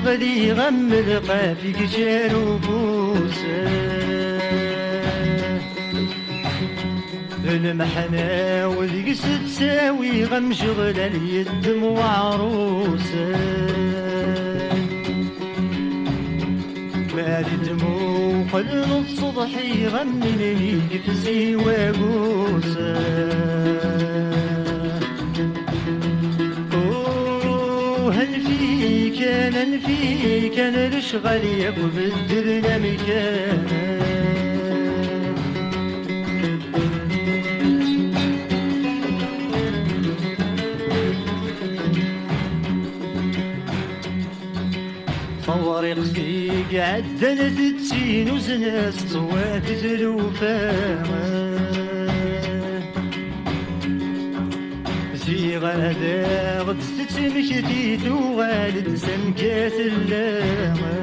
غدي غمد قافيك جارو فوسه المحنة وذيس تساوي غم شغل اليد وعروسه ما دمو قلن الصبحي غني ليك في سواقوسه هل فيك انا الاشغال ياكل بالدرنا مكان صورق فيك عدنا تتسين وزناس صوات الوفاء زي غادا غد ستمشتيت وغالد سمكات اللامة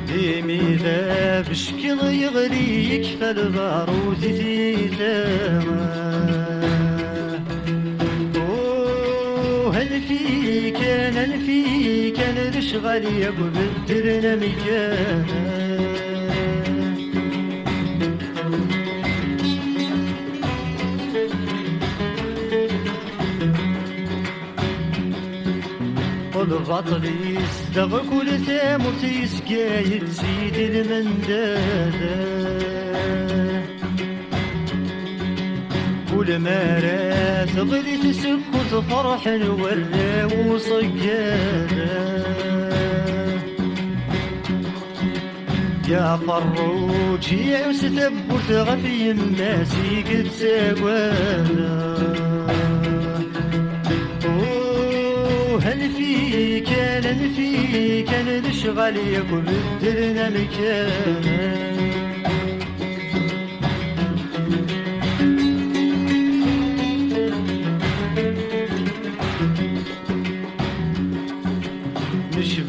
ديمي ذا بشكل يغليك فالباروت تيتامة هل فيك انا الاشغال يابو بالدرنا مكان والبطل يستغ كل ثامر يسقايد سيد المندادة كل ما راس غلي تسكت فرح ورا وصقادة يا فروج يا وستبوت غفي الناسي قد سوادا هل فيك انا الاشغال ياكل بالدرنا مكان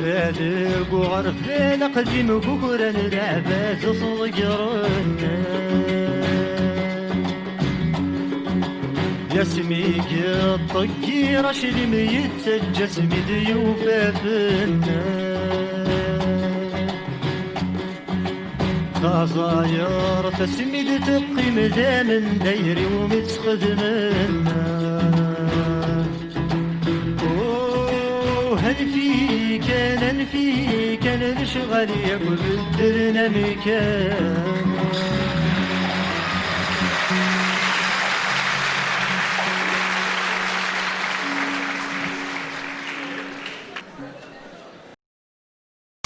بالك وغرفنا قديم بكرة العباس صغيرنا جسمي الطقي رشد ميت جسمي ضيوفافنا خصاير تسميد تبقي مدامن دايري ومتخدمنا هل فيك انا الاشغال ياكل بالدرنا مكان